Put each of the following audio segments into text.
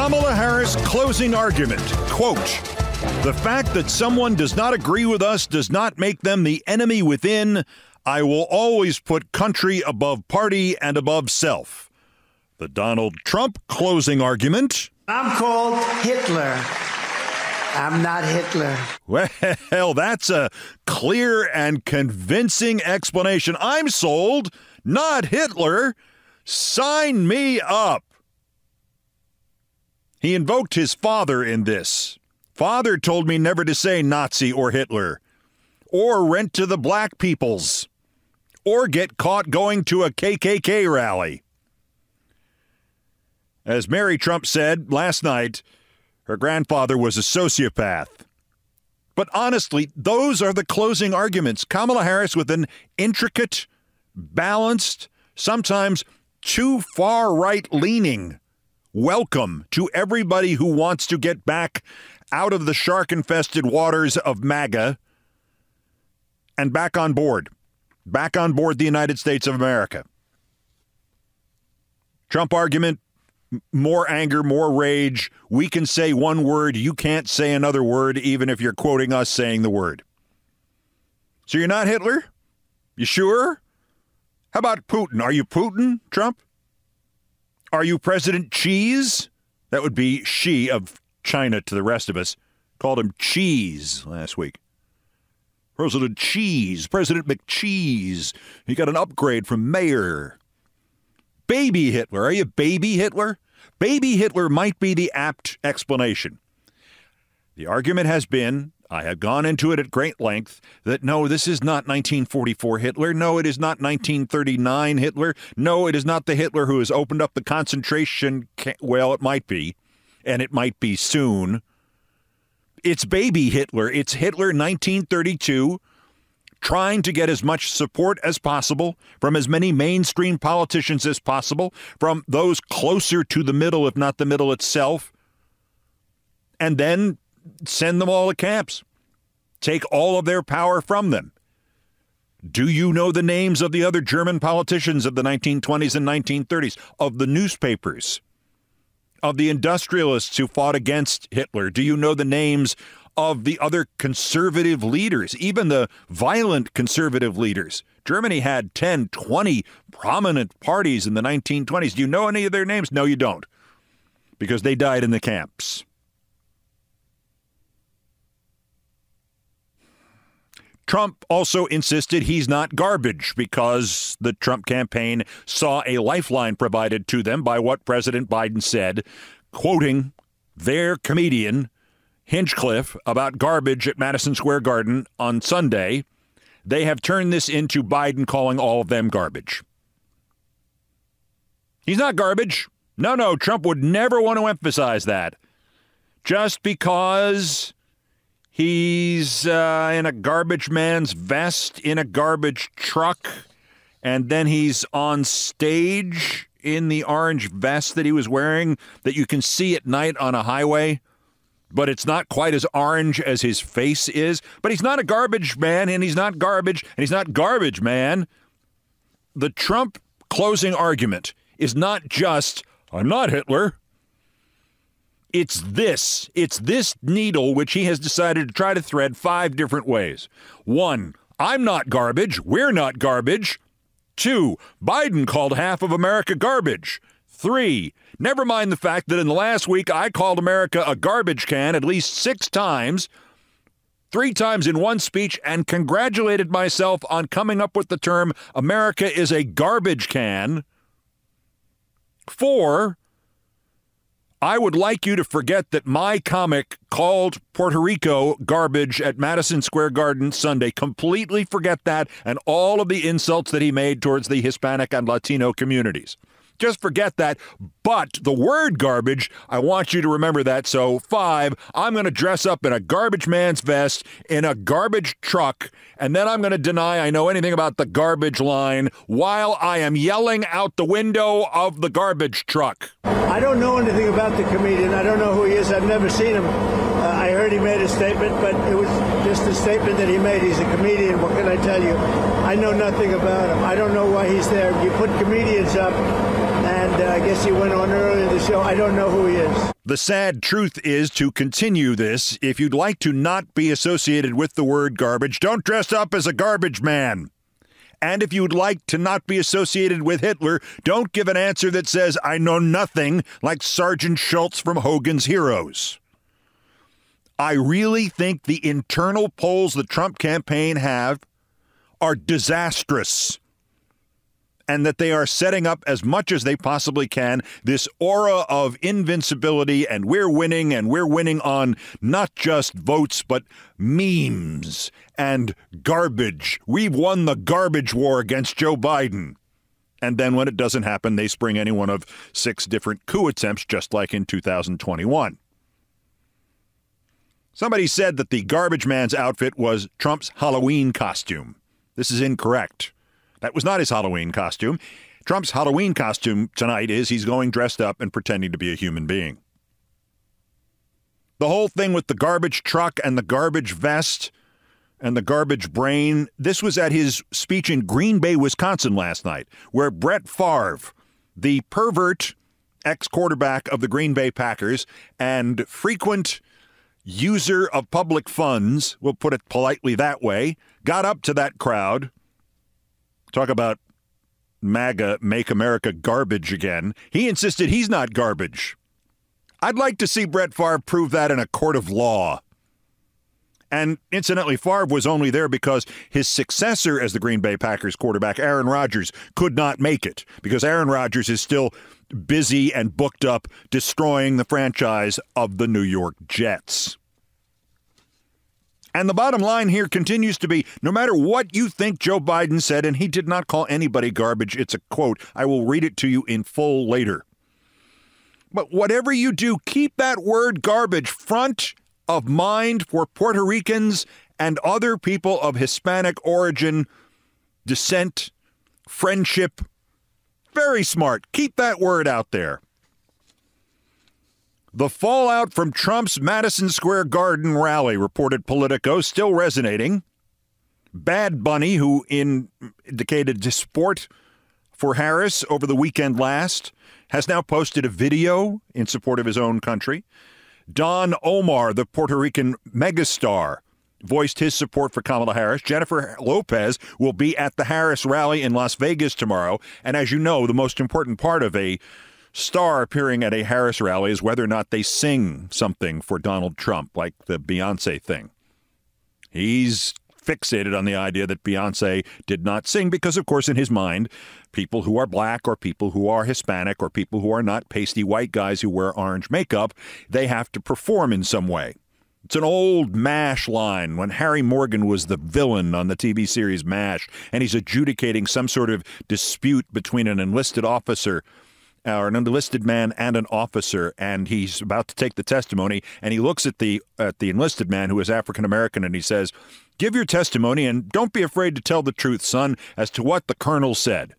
Kamala Harris closing argument. Quote, "The fact that someone does not agree with us does not make them the enemy within. I will always put country above party and above self." The Donald Trump closing argument. I'm called Hitler. I'm not Hitler. Well, that's a clear and convincing explanation. I'm sold, not Hitler. Sign me up. He invoked his father in this. Father told me never to say Nazi or Hitler, or rent to the black peoples, or get caught going to a KKK rally. As Mary Trump said last night, her grandfather was a sociopath. But honestly, those are the closing arguments. Kamala Harris with an intricate, balanced, sometimes too far right-leaning welcome to everybody who wants to get back out of the shark-infested waters of MAGA and back on board the United States of America. Trump argument, more anger, more rage. We can say one word, you can't say another word, even if you're quoting us saying the word. So you're not Hitler? You sure? How about Putin? Are you Putin, Trump? Are you President Cheese? That would be Xi of China to the rest of us. Called him Cheese last week. President Cheese, President McCheese. He got an upgrade from mayor. Baby Hitler. Are you baby Hitler? Baby Hitler might be the apt explanation. The argument has been, I have gone into it at great length, that no, this is not 1944 Hitler. No, it is not 1939 Hitler. No, it is not the Hitler who has opened up the concentration camp. Well, it might be, and it might be soon. It's baby Hitler. It's Hitler 1932, trying to get as much support as possible from as many mainstream politicians as possible, from those closer to the middle, if not the middle itself, and then send them all to camps. Take all of their power from them. Do you know the names of the other German politicians of the 1920s and 1930s, of the newspapers, of the industrialists who fought against Hitler? Do you know the names of the other conservative leaders, even the violent conservative leaders? Germany had 10, 20 prominent parties in the 1920s. Do you know any of their names? No, you don't, because they died in the camps. Trump also insisted he's not garbage because the Trump campaign saw a lifeline provided to them by what President Biden said, quoting their comedian Hinchcliffe about garbage at Madison Square Garden on Sunday. They have turned this into Biden calling all of them garbage. He's not garbage. No, Trump would never want to emphasize that. Just because he's in a garbage man's vest in a garbage truck, and then he's on stage in the orange vest that he was wearing that you can see at night on a highway, but it's not quite as orange as his face is. But he's not a garbage man, and he's not garbage, and he's not garbage man. The Trump closing argument is not just, I'm not Hitler. It's this needle which he has decided to try to thread 5 different ways. 1, I'm not garbage. We're not garbage. 2, Biden called half of America garbage. 3, never mind the fact that in the last week I called America a garbage can at least 6 times, 3 times in one speech, and congratulated myself on coming up with the term America is a garbage can. 4, I would like you to forget that my comic called Puerto Rico garbage at Madison Square Garden Sunday. Completely forget that and all of the insults that he made towards the Hispanic and Latino communities. Just forget that. But the word garbage, I want you to remember that. So 5, I'm going to dress up in a garbage man's vest in a garbage truck, and then I'm going to deny I know anything about the garbage line while I am yelling out the window of the garbage truck. I don't know anything about the comedian. I don't know who he is. I've never seen him. I heard he made a statement, but it was just a statement that he made. He's a comedian. What can I tell you? I know nothing about him. I don't know why he's there. You put comedians up, and I guess he went on earlier in the show. I don't know who he is. The sad truth is, to continue this, if you'd like to not be associated with the word garbage, don't dress up as a garbage man. And if you'd like to not be associated with Hitler, don't give an answer that says, I know nothing, like Sergeant Schultz from Hogan's Heroes. I really think the internal polls the Trump campaign have are disastrous, and that they are setting up as much as they possibly can this aura of invincibility, and we're winning on not just votes, but memes and garbage. We've won the garbage war against Joe Biden. And then when it doesn't happen, they spring any one of 6 different coup attempts, just like in 2021. Somebody said that the garbage man's outfit was Trump's Halloween costume. This is incorrect. That was not his Halloween costume. Trump's Halloween costume tonight is he's going dressed up and pretending to be a human being. The whole thing with the garbage truck and the garbage vest and the garbage brain, this was at his speech in Green Bay, Wisconsin last night, where Brett Favre, the pervert ex-quarterback of the Green Bay Packers and frequent user of public funds, we'll put it politely that way, got up to that crowd. Talk about MAGA, make America garbage again. He insisted he's not garbage. I'd like to see Brett Favre prove that in a court of law. And incidentally, Favre was only there because his successor as the Green Bay Packers quarterback, Aaron Rodgers, could not make it because Aaron Rodgers is still busy and booked up destroying the franchise of the New York Jets. And the bottom line here continues to be, no matter what you think Joe Biden said, and he did not call anybody garbage, it's a quote. I will read it to you in full later. But whatever you do, keep that word garbage front of mind for Puerto Ricans and other people of Hispanic origin, descent, friendship. Very smart. Keep that word out there. The fallout from Trump's Madison Square Garden rally, reported Politico, still resonating. Bad Bunny, who indicated support for Harris over the weekend last, has now posted a video in support of his own country. Don Omar, the Puerto Rican megastar, voiced his support for Kamala Harris. Jennifer Lopez will be at the Harris rally in Las Vegas tomorrow. And as you know, the most important part of a star appearing at a Harris rally is whether or not they sing something for Donald Trump, like the Beyonce thing. He's fixated on the idea that Beyonce did not sing because, of course, in his mind, people who are black or people who are Hispanic or people who are not pasty white guys who wear orange makeup, they have to perform in some way. It's an old MASH line when Harry Morgan was the villain on the TV series MASH, and he's adjudicating some sort of dispute between an enlisted officer or an enlisted man and an officer, and he's about to take the testimony, and he looks at the enlisted man who is African American, and he says, "Give your testimony, and don't be afraid to tell the truth, son, as to what the colonel said."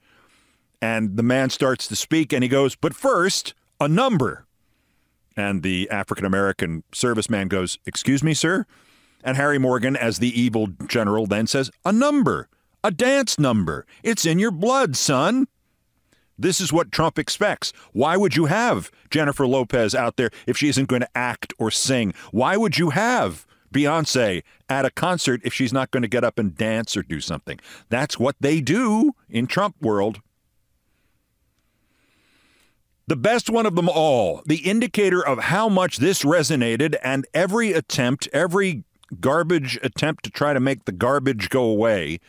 And the man starts to speak, and he goes, "But first, a number." And the African American serviceman goes, "Excuse me, sir?" And Harry Morgan, as the evil general, then says, "A number, a dance number. It's in your blood, son." This is what Trump expects. Why would you have Jennifer Lopez out there if she isn't going to act or sing? Why would you have Beyonce at a concert if she's not going to get up and dance or do something? That's what they do in Trump world. The best one of them all, the indicator of how much this resonated, and every garbage attempt to try to make the garbage go away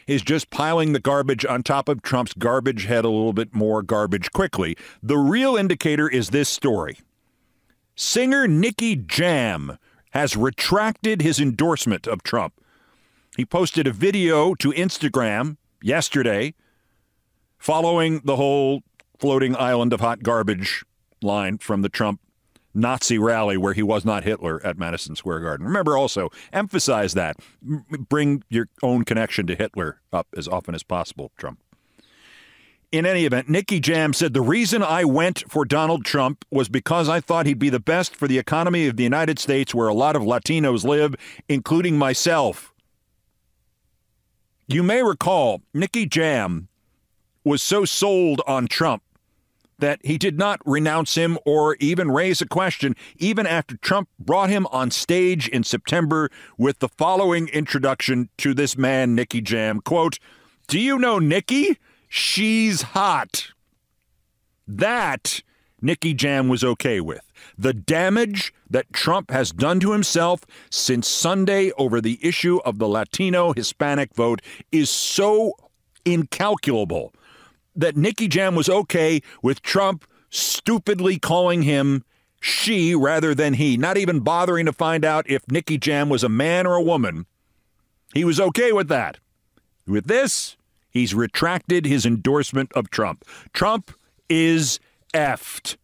is just piling the garbage on top of Trump's garbage head a little bit more garbage quickly. The real indicator is this story. Singer Nicky Jam has retracted his endorsement of Trump. He posted a video to Instagram yesterday following the whole floating island of hot garbage line from the Trump Nazi rally where he was not Hitler at Madison Square Garden. Remember, also, emphasize that. Bring your own connection to Hitler up as often as possible, Trump. In any event, Nicky Jam said, "The reason I went for Donald Trump was because I thought he'd be the best for the economy of the United States, where a lot of Latinos live, including myself." You may recall, Nicky Jam was so sold on Trump that he did not renounce him or even raise a question, even after Trump brought him on stage in September with the following introduction to this man, Nicky Jam. Quote, "Do you know Nikki? She's hot." That Nicky Jam was okay with. The damage that Trump has done to himself since Sunday over the issue of the Latino Hispanic vote is so incalculable that Nicky Jam was okay with Trump stupidly calling him she rather than he, not even bothering to find out if Nicky Jam was a man or a woman. He was okay with that. With this, he's retracted his endorsement of Trump. Trump is effed.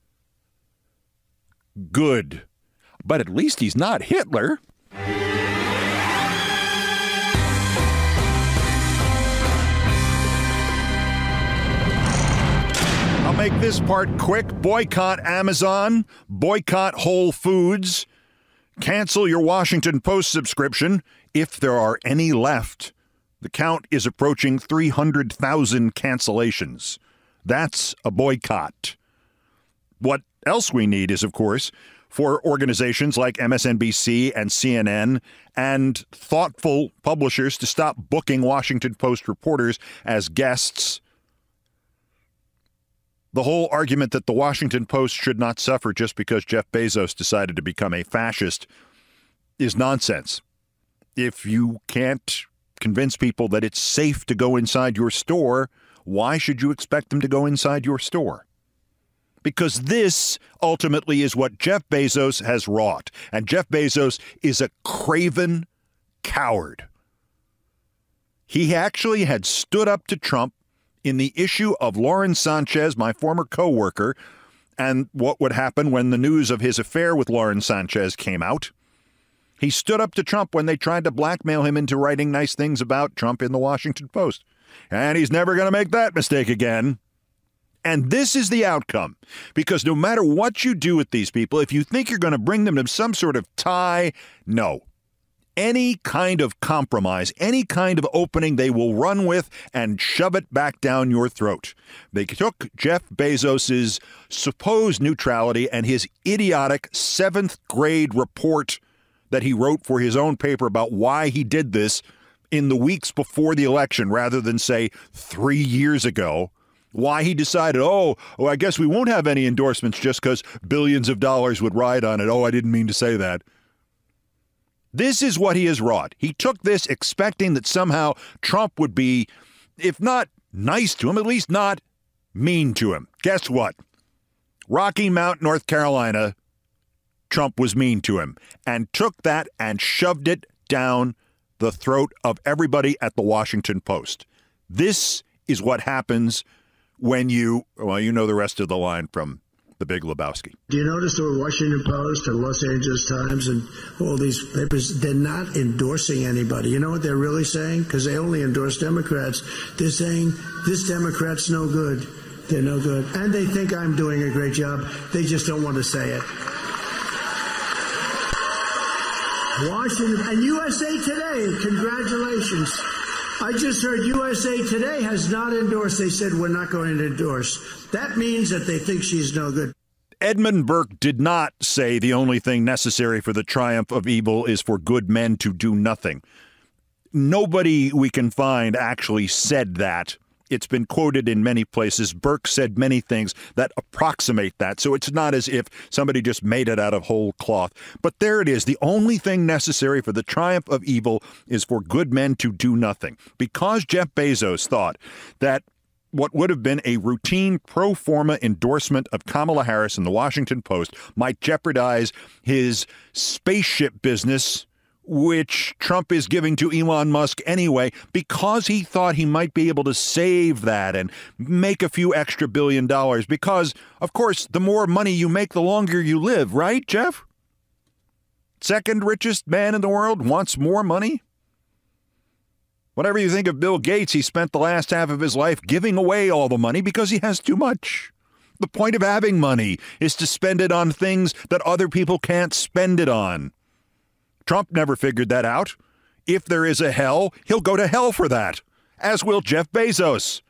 Good. But at least he's not Hitler. I'll make this part quick. Boycott Amazon. Boycott Whole Foods. Cancel your Washington Post subscription if there are any left. The count is approaching 300,000 cancellations. That's a boycott. What else we need is, of course, for organizations like MSNBC and CNN and thoughtful publishers to stop booking Washington Post reporters as guests. The whole argument that the Washington Post should not suffer just because Jeff Bezos decided to become a fascist is nonsense. If you can't convince people that it's safe to go inside your store, why should you expect them to go inside your store? Because this ultimately is what Jeff Bezos has wrought. And Jeff Bezos is a craven coward. He actually had stood up to Trump in the issue of Lauren Sanchez, my former co-worker, and what would happen when the news of his affair with Lauren Sanchez came out. He stood up to Trump when they tried to blackmail him into writing nice things about Trump in the Washington Post. And he's never going to make that mistake again. And this is the outcome, because no matter what you do with these people, if you think you're going to bring them to some sort of tie, no. Any kind of compromise, any kind of opening they will run with and shove it back down your throat. They took Jeff Bezos's supposed neutrality and his idiotic 7th grade report that he wrote for his own paper about why he did this in the weeks before the election rather than, say, 3 years ago. Why he decided, I guess we won't have any endorsements just because billions of dollars would ride on it. I didn't mean to say that. This is what he has wrought. He took this expecting that somehow Trump would be, if not nice to him, at least not mean to him. Guess what? Rocky Mount, North Carolina, Trump was mean to him and took that and shoved it down the throat of everybody at the Washington Post. This is what happens when you know the rest of the line from The Big Lebowski. Do you notice the Washington Post and Los Angeles Times and all these papers, they're not endorsing anybody. You know what they're really saying? Because they only endorse Democrats. They're saying, this Democrat's no good. They're no good. And they think I'm doing a great job. They just don't want to say it. Washington and USA Today, congratulations. I just heard USA Today has not endorsed. They said we're not going to endorse. That means that they think she's no good. Edmund Burke did not say the only thing necessary for the triumph of evil is for good men to do nothing. Nobody we can find actually said that. It's been quoted in many places. Burke said many things that approximate that. So it's not as if somebody just made it out of whole cloth. But there it is. The only thing necessary for the triumph of evil is for good men to do nothing. Because Jeff Bezos thought that what would have been a routine pro forma endorsement of Kamala Harris in the Washington Post might jeopardize his spaceship business, which Trump is giving to Elon Musk anyway, because he thought he might be able to save that and make a few extra $1 billion. Because, of course, the more money you make, the longer you live, right, Jeff? Second richest man in the world wants more money? Whatever you think of Bill Gates, he spent the last half of his life giving away all the money because he has too much. The point of having money is to spend it on things that other people can't spend it on. Trump never figured that out. If there is a hell, he'll go to hell for that, as will Jeff Bezos.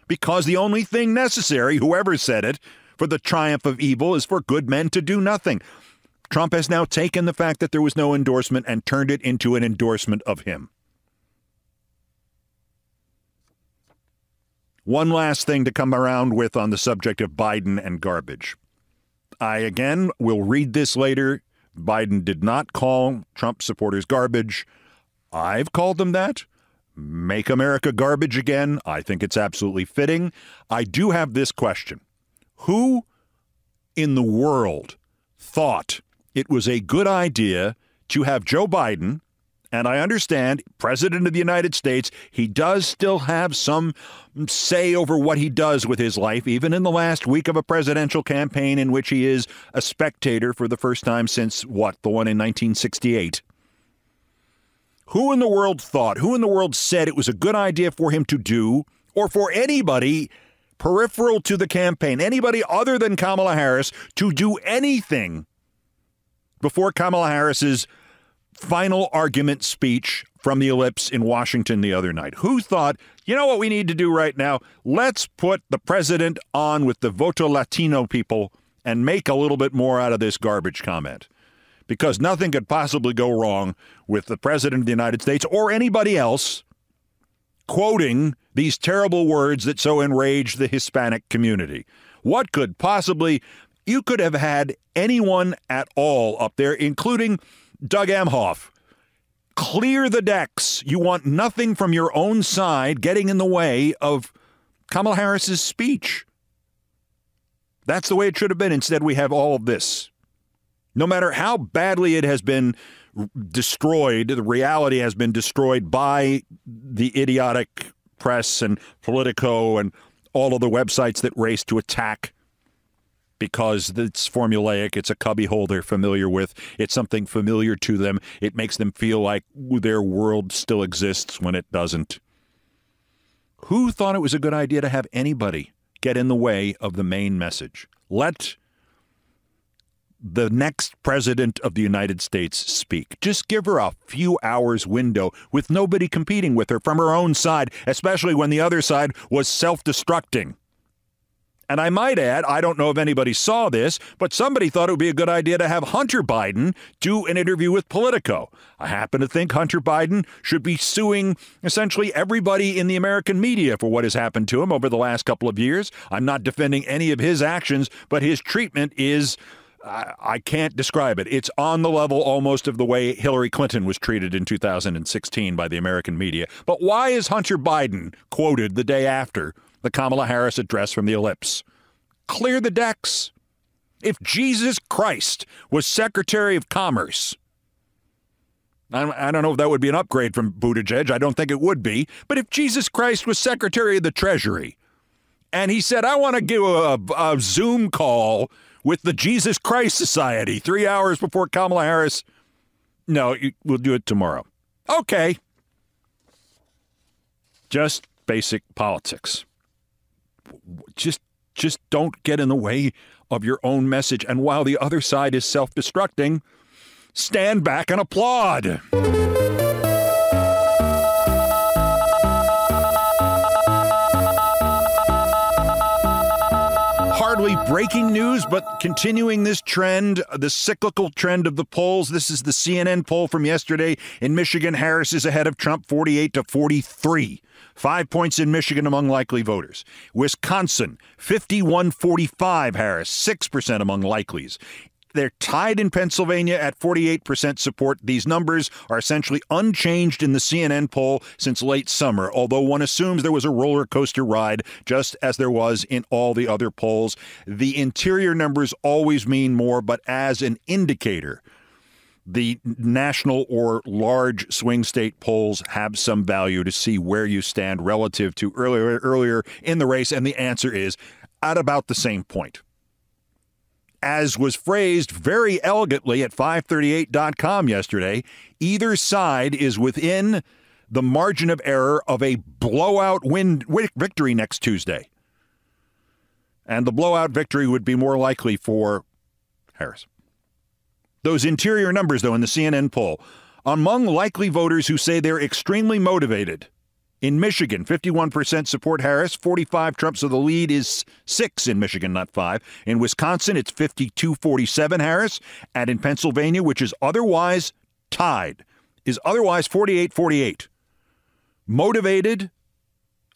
Because the only thing necessary, whoever said it, for the triumph of evil is for good men to do nothing. Trump has now taken the fact that there was no endorsement and turned it into an endorsement of him. One last thing to come around with on the subject of Biden and garbage. I, again, will read this later. Biden did not call Trump supporters garbage. I've called them that. Make America garbage again. I think it's absolutely fitting. I do have this question. Who in the world thought it was a good idea to have Joe Biden, and I understand, President of the United States, he does still have some say over what he does with his life, even in the last week of a presidential campaign in which he is a spectator for the first time since, the one in 1968. Who in the world said it was a good idea for him to do, or for anybody peripheral to the campaign, anybody other than Kamala Harris, to do anything before Kamala Harris's final argument speech from the Ellipse in Washington the other night? Who thought, you know what we need to do right now? Let's put the president on with the Voto Latino people and make a little bit more out of this garbage comment. Because nothing could possibly go wrong with the president of the United States or anybody else quoting these terrible words that so enrage the Hispanic community. What could possibly... You could have had anyone at all up there, including Doug Emhoff. Clear the decks. You want nothing from your own side getting in the way of Kamala Harris's speech. That's the way it should have been. Instead, we have all of this. No matter how badly it has been destroyed, the reality has been destroyed by the idiotic press and Politico and all of the websites that race to attack because it's formulaic, it's a cubbyhole they're familiar with, it's something familiar to them. It makes them feel like their world still exists when it doesn't. Who thought it was a good idea to have anybody get in the way of the main message? Let the next president of the United States speak. Just give her a few hours window with nobody competing with her from her own side, especially when the other side was self-destructing. And I might add, I don't know if anybody saw this, but somebody thought it would be a good idea to have Hunter Biden do an interview with Politico. I happen to think Hunter Biden should be suing essentially everybody in the American media for what has happened to him over the last couple of years. I'm not defending any of his actions, but his treatment is, I can't describe it. It's on the level almost of the way Hillary Clinton was treated in 2016 by the American media. But why is Hunter Biden quoted the day after the Kamala Harris address from the Ellipse? Clear the decks. If Jesus Christ was Secretary of Commerce, I don't know if that would be an upgrade from Buttigieg. I don't think it would be. But if Jesus Christ was Secretary of the Treasury, and he said, I want to give a Zoom call with the Jesus Christ Society 3 hours before Kamala Harris, no, we'll do it tomorrow. Okay. Just basic politics. Just don't get in the way of your own message. And while the other side is self-destructing, stand back and applaud. Hardly breaking news, but continuing this trend, the cyclical trend of the polls. This is the CNN poll from yesterday. In Michigan, Harris is ahead of Trump 48-43. 5 points in Michigan among likely voters. Wisconsin, 51-45 Harris, 6% among likelies. They're tied in Pennsylvania at 48% support. These numbers are essentially unchanged in the CNN poll since late summer, although one assumes there was a roller coaster ride, just as there was in all the other polls. The interior numbers always mean more, but as an indicator, the national or large swing state polls have some value to see where you stand relative to earlier in the race, and the answer is at about the same point. As was phrased very elegantly at 538.com yesterday, either side is within the margin of error of a blowout victory next Tuesday. And the blowout victory would be more likely for Harris. Those interior numbers, though, in the CNN poll, among likely voters who say they're extremely motivated, In Michigan, 51% support Harris, 45 Trump, so the lead is 6 in Michigan, not 5. In Wisconsin, it's 52-47 Harris. And in Pennsylvania, which is otherwise tied, is otherwise 48-48. Motivated,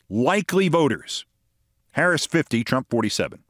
likely voters. Harris 50, Trump 47.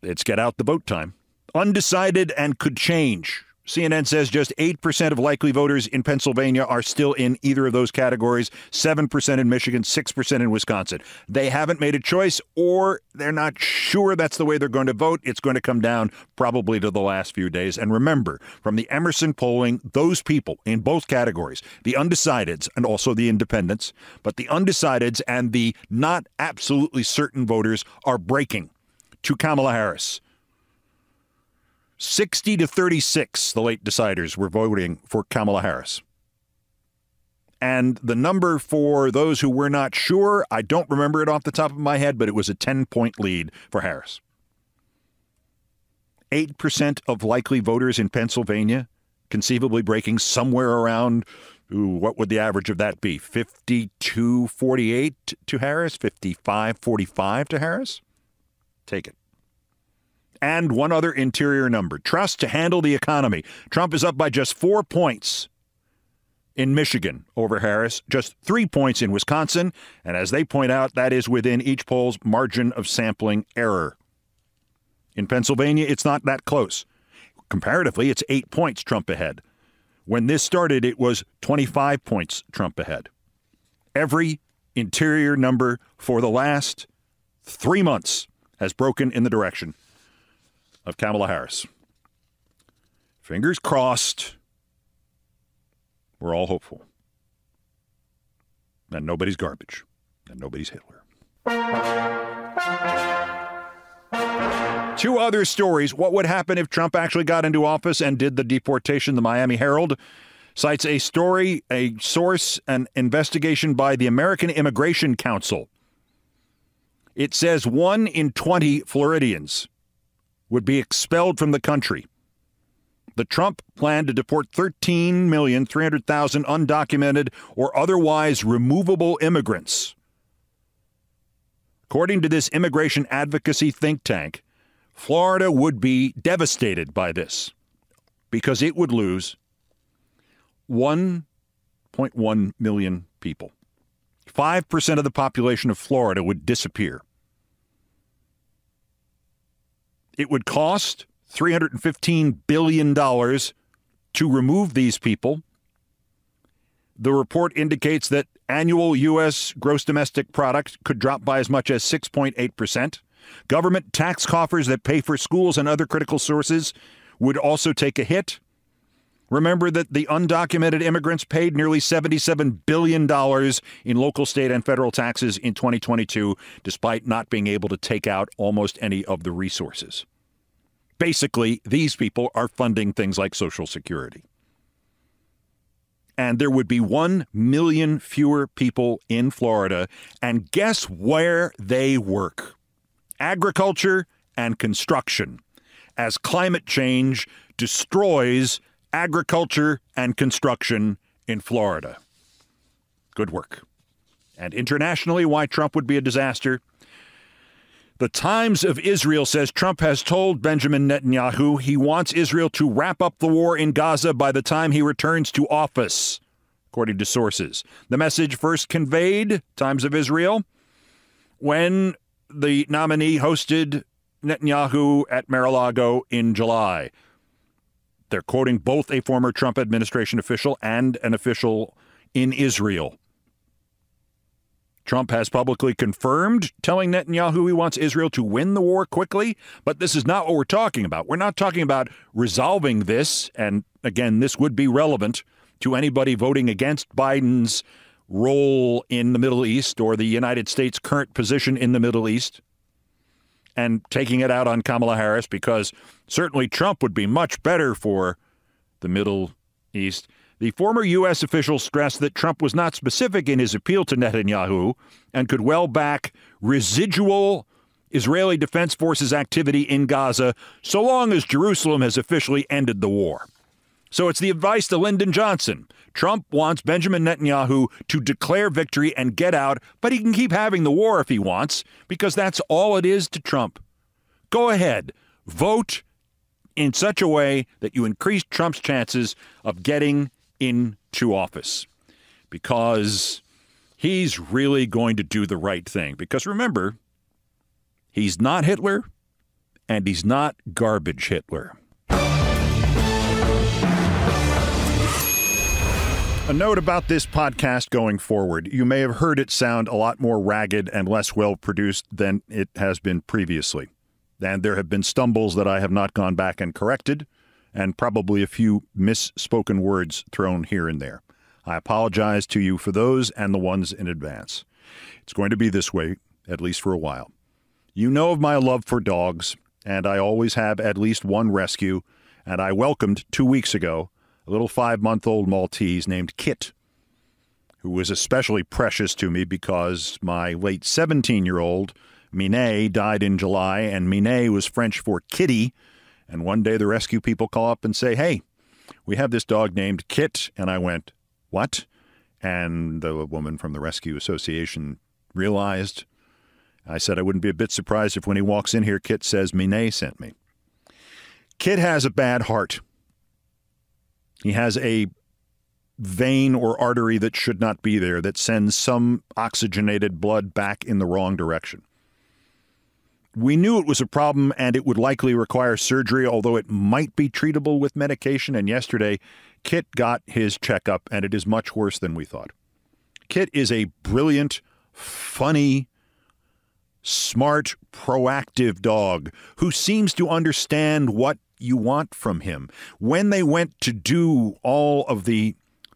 It's get out the vote time. Undecided and could change. CNN says just 8% of likely voters in Pennsylvania are still in either of those categories, 7% in Michigan, 6% in Wisconsin. They haven't made a choice, or they're not sure that's the way they're going to vote. It's going to come down probably to the last few days. And remember, from the Emerson polling, those people in both categories, the undecideds and also the independents, but the undecideds and the not absolutely certain voters are breaking to Kamala Harris. 60-36, the late deciders were voting for Kamala Harris. And the number for those who were not sure, I don't remember it off the top of my head, but it was a 10-point lead for Harris. 8% of likely voters in Pennsylvania conceivably breaking somewhere around, what would the average of that be? 52-48 to Harris? 55-45 to Harris? Take it. And one other interior number. Trust to handle the economy. Trump is up by just 4 points in Michigan over Harris, just 3 points in Wisconsin. And as they point out, that is within each poll's margin of sampling error. In Pennsylvania, it's not that close. Comparatively, it's 8 points Trump ahead. When this started, it was 25 points Trump ahead. Every interior number for the last 3 months has broken in the direction of Kamala Harris. Fingers crossed. We're all hopeful. And nobody's garbage. And nobody's Hitler. 2 other stories. What would happen if Trump actually got into office and did the deportation? The Miami Herald cites a story, a source, an investigation by the American Immigration Council. It says 1 in 20 Floridians would be expelled from the country. The Trump plan to deport 13,300,000 undocumented or otherwise removable immigrants. According to this immigration advocacy think tank, Florida would be devastated by this because it would lose 1.1 million people. 5% of the population of Florida would disappear. It would cost $315 billion to remove these people. The report indicates that annual U.S. gross domestic product could drop by as much as 6.8%. Government tax coffers that pay for schools and other critical sources would also take a hit. Remember that the undocumented immigrants paid nearly $77 billion in local, state, and federal taxes in 2022, despite not being able to take out almost any of the resources. Basically, these people are funding things like Social Security. And there would be 1 million fewer people in Florida. And guess where they work? Agriculture and construction, as climate change destroys agriculture and construction in Florida. Good work. And internationally, why Trump would be a disaster. The Times of Israel says Trump has told Benjamin Netanyahu he wants Israel to wrap up the war in Gaza by the time he returns to office, according to sources. The message first conveyed, Times of Israel, when the nominee hosted Netanyahu at Mar-a-Lago in July. They're quoting both a former Trump administration official and an official in Israel. Trump has publicly confirmed, telling Netanyahu he wants Israel to win the war quickly, but this is not what we're talking about. We're not talking about resolving this, and again, this would be relevant to anybody voting against Biden's role in the Middle East or the United States' current position in the Middle East, and taking it out on Kamala Harris, because certainly Trump would be much better for the Middle East. The former U.S. official stressed that Trump was not specific in his appeal to Netanyahu and could well back residual Israeli Defense Forces activity in Gaza so long as Jerusalem has officially ended the war. So it's the advice to Lyndon Johnson. Trump wants Benjamin Netanyahu to declare victory and get out, but he can keep having the war if he wants, because that's all it is to Trump. Go ahead. Vote in such a way that you increase Trump's chances of getting into office, because he's really going to do the right thing. Because remember, he's not Hitler and he's not garbage Hitler. A note about this podcast going forward. You may have heard it sound a lot more ragged and less well-produced than it has been previously. And there have been stumbles that I have not gone back and corrected, and probably a few misspoken words thrown here and there. I apologize to you for those and the ones in advance. It's going to be this way, at least for a while. You know of my love for dogs, and I always have at least one rescue, and I welcomed 2 weeks ago a little 5-month-old Maltese named Kit, who was especially precious to me because my late 17-year-old, Minet, died in July, and Minet was French for kitty. And one day the rescue people call up and say, hey, we have this dog named Kit. And I went, what? And the woman from the Rescue Association realized. I said I wouldn't be a bit surprised if when he walks in here, Kit says Minet sent me. Kit has a bad heart. He has a vein or artery that should not be there that sends some oxygenated blood back in the wrong direction. We knew it was a problem and it would likely require surgery, although it might be treatable with medication. And yesterday, Kit got his checkup, and it is much worse than we thought. Kit is a brilliant, funny, smart, proactive dog who seems to understand what you want from him. When they went to do all of the,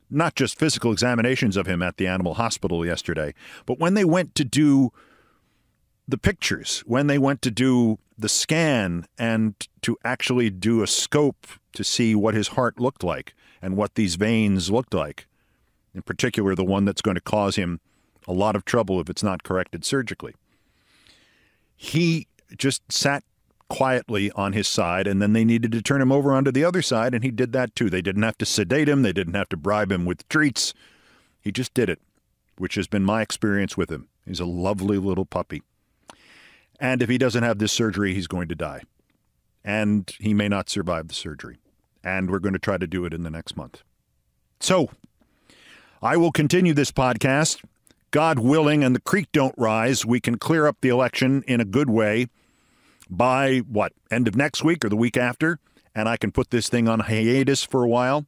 not just physical examinations of him at the animal hospital yesterday, but when they went to do the pictures, when they went to do the scan and to actually do a scope to see what his heart looked like and what these veins looked like, in particular the one that's going to cause him a lot of trouble if it's not corrected surgically, he just sat quietly on his side, and then they needed to turn him over onto the other side, and he did that too. They didn't have to sedate him. They didn't have to bribe him with treats. He just did it, which has been my experience with him. He's a lovely little puppy. And if he doesn't have this surgery, he's going to die. And he may not survive the surgery. And we're going to try to do it in the next month. So, I will continue this podcast. God willing, and the creek don't rise, we can clear up the election in a good way by, end of next week or the week after, and I can put this thing on hiatus for a while.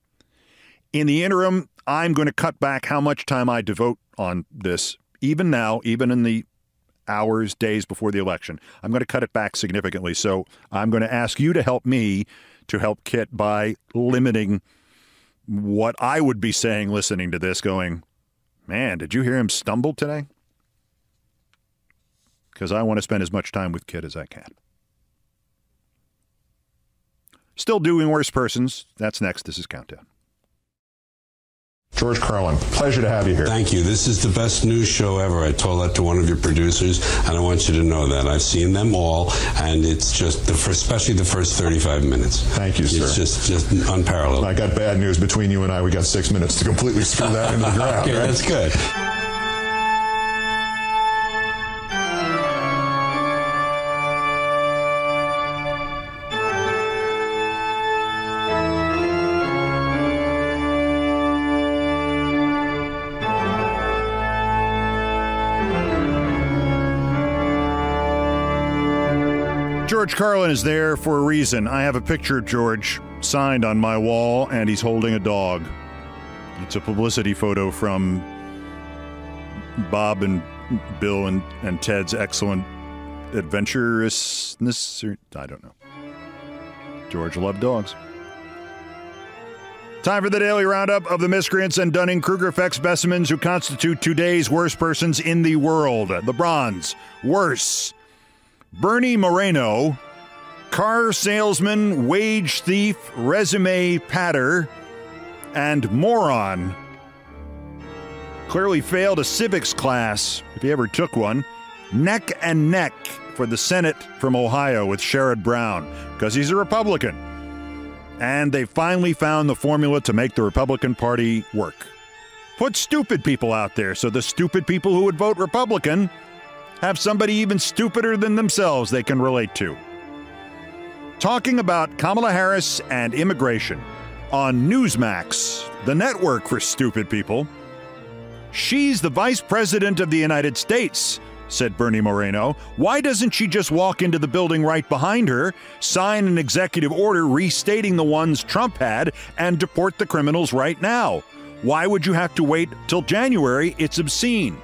In the interim, I'm going to cut back how much time I devote on this, even now, even in the hours, days before the election. I'm going to cut it back significantly, so I'm going to ask you to help me to help Kit by limiting what I would be saying listening to this, going, man, did you hear him stumble today? Because I want to spend as much time with Kit as I can. Still doing worse persons. That's next. This is Countdown. George Carlin, pleasure to have you here. Thank you. This is the best news show ever. I told that to one of your producers, and I want you to know that. I've seen them all, and it's just, especially the first 35 minutes. Thank you, sir. It's just unparalleled. I got bad news. Between you and I, we got 6 minutes to completely screw that into the ground. Okay, right? That's good. George Carlin is there for a reason. I have a picture of George signed on my wall, and he's holding a dog. It's a publicity photo from Bob and Bill and Ted's excellent adventurousness. I don't know. George loved dogs. Time for the daily roundup of the miscreants and Dunning-Kruger effect specimens who constitute today's worst persons in the world. The bronze, worse. Bernie Moreno, car salesman, wage thief, resume patter, and moron. Clearly failed a civics class, if he ever took one. Neck and neck for the Senate from Ohio with Sherrod Brown, because he's a Republican. And they finally found the formula to make the Republican Party work. Put stupid people out there so the stupid people who would vote Republican have somebody even stupider than themselves they can relate to. Talking about Kamala Harris and immigration on Newsmax, the network for stupid people. She's the vice president of the United States, said Bernie Moreno. Why doesn't she just walk into the building right behind her, sign an executive order restating the ones Trump had, and deport the criminals right now? Why would you have to wait till January? It's obscene.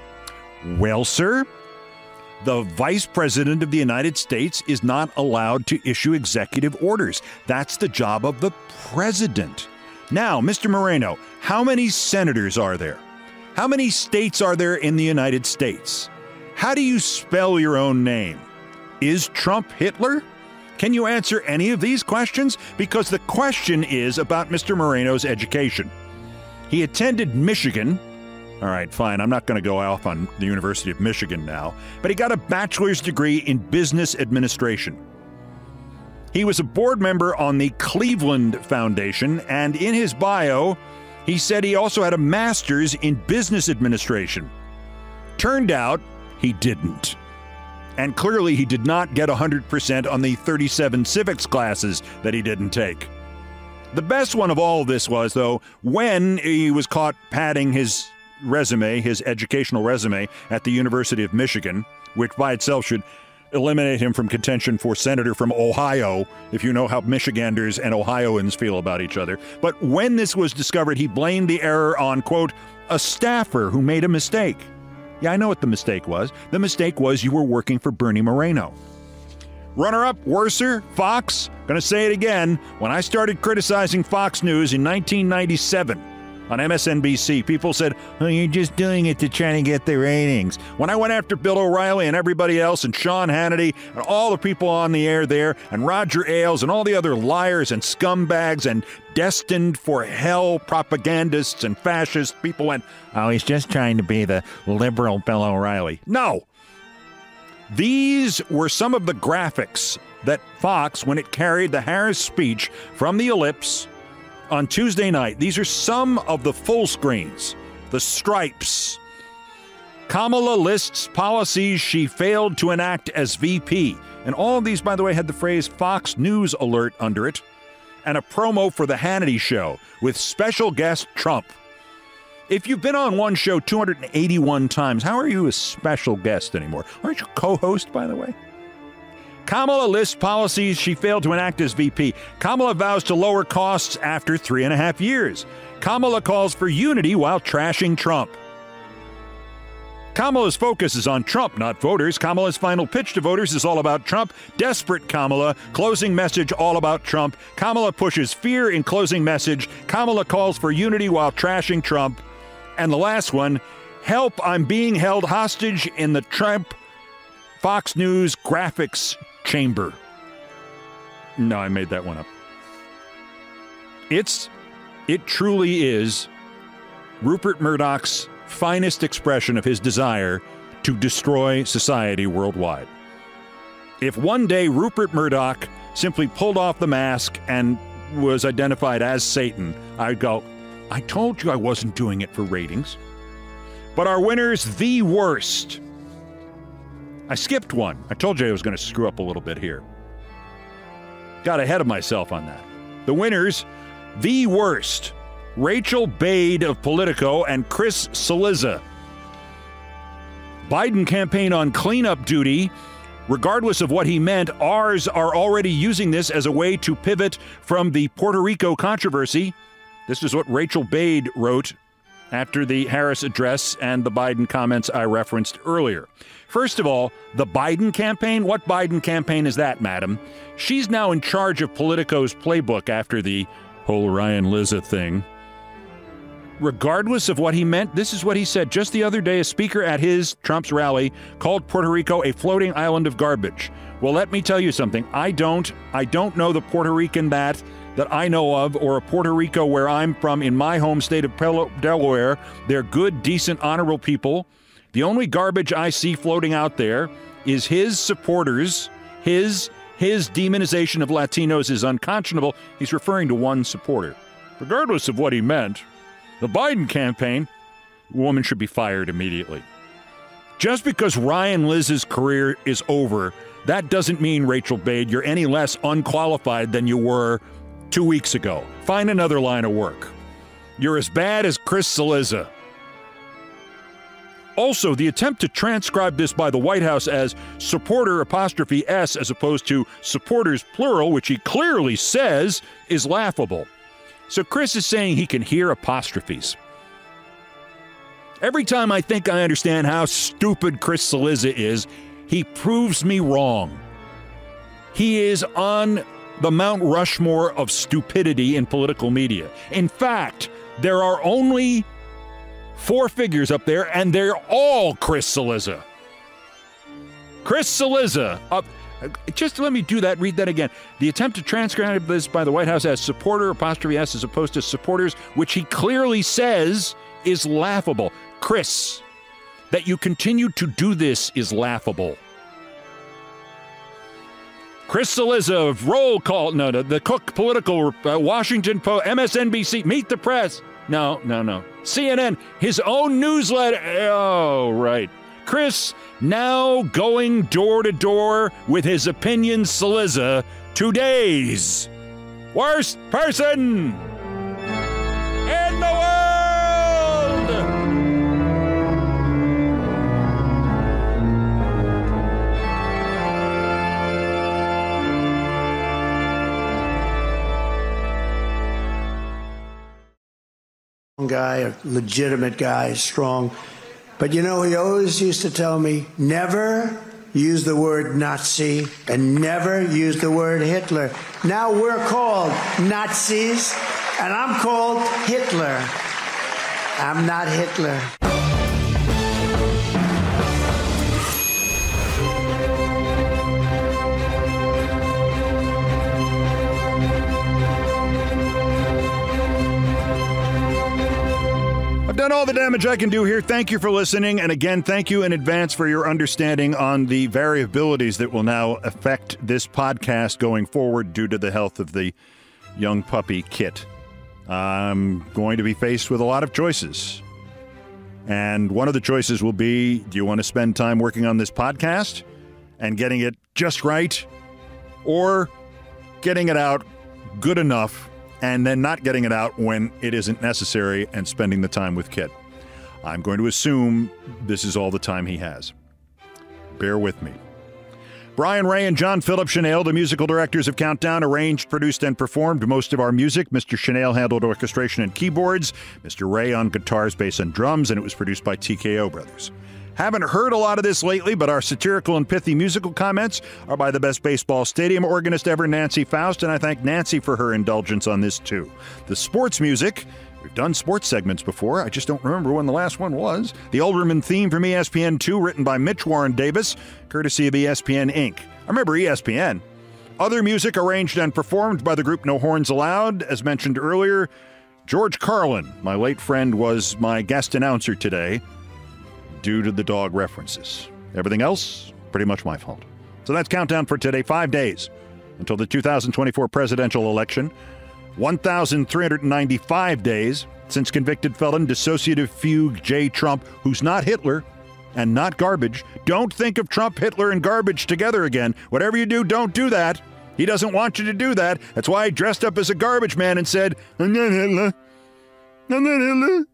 Well, sir, the vice president of the United States is not allowed to issue executive orders. That's the job of the president. Now, Mr. Moreno, how many senators are there? How many states are there in the United States? How do you spell your own name? Is Trump Hitler? Can you answer any of these questions? Because the question is about Mr. Moreno's education. He attended Michigan. All right, fine, I'm not going to go off on the University of Michigan now, but he got a bachelor's degree in business administration. He was a board member on the Cleveland Foundation, and in his bio, he said he also had a master's in business administration. Turned out, he didn't. And clearly he did not get 100% on the 37 civics classes that he didn't take. The best one of all of this was, though, when he was caught padding his resume, his educational resume, at the University of Michigan, which by itself should eliminate him from contention for senator from Ohio, if you know how Michiganders and Ohioans feel about each other. But when this was discovered, he blamed the error on, quote, a staffer who made a mistake. Yeah, I know what the mistake was. The mistake was you were working for Bernie Moreno. Runner-up, worser, Fox. Gonna say it again. When I started criticizing Fox News in 1997 on MSNBC, people said, oh, you're just doing it to try to get the ratings. When I went after Bill O'Reilly and everybody else and Sean Hannity and all the people on the air there and Roger Ailes and all the other liars and scumbags and destined for hell propagandists and fascists, people went, oh, he's just trying to be the liberal Bill O'Reilly. No. These were some of the graphics that Fox, when it carried the Harris speech from the ellipse on Tuesday night, these are some of the full screens, the stripes. Kamala lists policies she failed to enact as VP. And all of these, by the way, had the phrase Fox News alert under it, and a promo for the Hannity Show with special guest Trump. If you've been on one show 281 times, how are you a special guest anymore? Aren't you co-host, by the way? Kamala lists policies she failed to enact as VP. Kamala vows to lower costs after 3.5 years. Kamala calls for unity while trashing Trump. Kamala's focus is on Trump, not voters. Kamala's final pitch to voters is all about Trump. Desperate Kamala, closing message all about Trump. Kamala pushes fear in closing message. Kamala calls for unity while trashing Trump. And the last one, help, I'm being held hostage in the Trump Fox News graphics chamber. No, I made that one up. It truly is Rupert Murdoch's finest expression of his desire to destroy society worldwide. If one day Rupert Murdoch simply pulled off the mask and was identified as Satan, I'd go, I told you I wasn't doing it for ratings. But our winners, the worst. I skipped one. I told you I was going to screw up a little bit here. Got ahead of myself on that. The winners, the worst. Rachel Bade of Politico and Chris Cillizza. Biden campaign on cleanup duty. Regardless of what he meant, ours are already using this as a way to pivot from the Puerto Rico controversy. This is what Rachel Bade wrote after the Harris address and the Biden comments I referenced earlier. First of all, the Biden campaign. What Biden campaign is that, madam? She's now in charge of Politico's playbook after the whole Ryan Lizza thing. Regardless of what he meant, this is what he said. Just the other day, a speaker at Trump's rally, called Puerto Rico a floating island of garbage. Well, let me tell you something. I don't know the Puerto Rican that I know of, or a Puerto Rico where I'm from in my home state of Delaware. They're good, decent, honorable people. The only garbage I see floating out there is his supporters, his his demonization of Latinos is unconscionable, he's referring to one supporter. Regardless of what he meant, the Biden campaign, the woman should be fired immediately. Just because Ryan Liz's career is over, that doesn't mean, Rachel Bade, you're any less unqualified than you were 2 weeks ago. Find another line of work. You're as bad as Chris Cillizza. Also, the attempt to transcribe this by the White House as supporter apostrophe S as opposed to supporters plural, which he clearly says, is laughable. So Chris is saying he can hear apostrophes. Every time I think I understand how stupid Chris Cillizza is, he proves me wrong. He is on the Mount Rushmore of stupidity in political media. In fact, there are only 4 figures up there, and they're all Chris Cillizza. Chris Cillizza. Just let me do that, read that again. The attempt to transcribe this by the White House as supporter apostrophe S as opposed to supporters, which he clearly says is laughable. Chris, that you continue to do this is laughable. Chris Cillizza of Roll Call, no, the Cook Political, Washington Post, MSNBC, Meet the Press. No. CNN, his own newsletter. Oh, right. Chris now going door to door with his opinions, Cillizza, today's worst person in the world. Guy, a legitimate guy, strong. But you know, he always used to tell me, never use the word Nazi and never use the word Hitler. Now we're called Nazis and I'm called Hitler. I'm not Hitler. Done all the damage I can do here. Thank you for listening. And again, thank you in advance for your understanding on the variabilities that will now affect this podcast going forward due to the health of the young puppy Kit. I'm going to be faced with a lot of choices. And one of the choices will be, do you want to spend time working on this podcast and getting it just right, or getting it out good enough and then not getting it out when it isn't necessary and spending the time with Kit? I'm going to assume this is all the time he has. Bear with me. Brian Ray and John Philip Chanel, the musical directors of Countdown, arranged, produced, and performed most of our music. Mr. Chanel handled orchestration and keyboards, Mr. Ray on guitars, bass, and drums, and it was produced by TKO Brothers. Haven't heard a lot of this lately, but our satirical and pithy musical comments are by the best baseball stadium organist ever, Nancy Faust, and I thank Nancy for her indulgence on this, too. The sports music, we've done sports segments before, I just don't remember when the last one was. The Olbermann theme from ESPN2, written by Mitch Warren Davis, courtesy of ESPN Inc. I remember ESPN. Other music arranged and performed by the group No Horns Allowed. As mentioned earlier, George Carlin, my late friend, was my guest announcer today, due to the dog references. Everything else, pretty much my fault. So that's Countdown for today. 5 days until the 2024 presidential election. 1,395 days since convicted felon dissociative fugue J. Trump, who's not Hitler and not garbage. Don't think of Trump, Hitler, and garbage together again. Whatever you do, don't do that. He doesn't want you to do that. That's why I dressed up as a garbage man and said, I'm not Hitler. I'm not Hitler.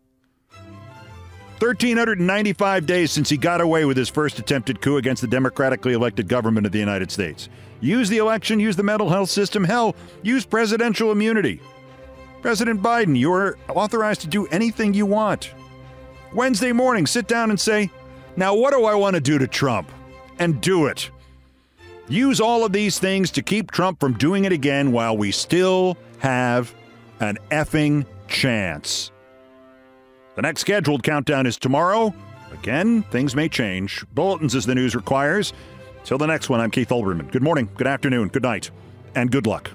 1,395 days since he got away with his first attempted coup against the democratically elected government of the United States. Use the election, use the mental health system, hell, use presidential immunity. President Biden, you're authorized to do anything you want. Wednesday morning, sit down and say, now what do I want to do to Trump? And do it. Use all of these things to keep Trump from doing it again while we still have an effing chance. The next scheduled countdown is tomorrow. Again, things may change. Bulletins as the news requires. Till the next one, I'm Keith Olbermann. Good morning, good afternoon, good night, and good luck.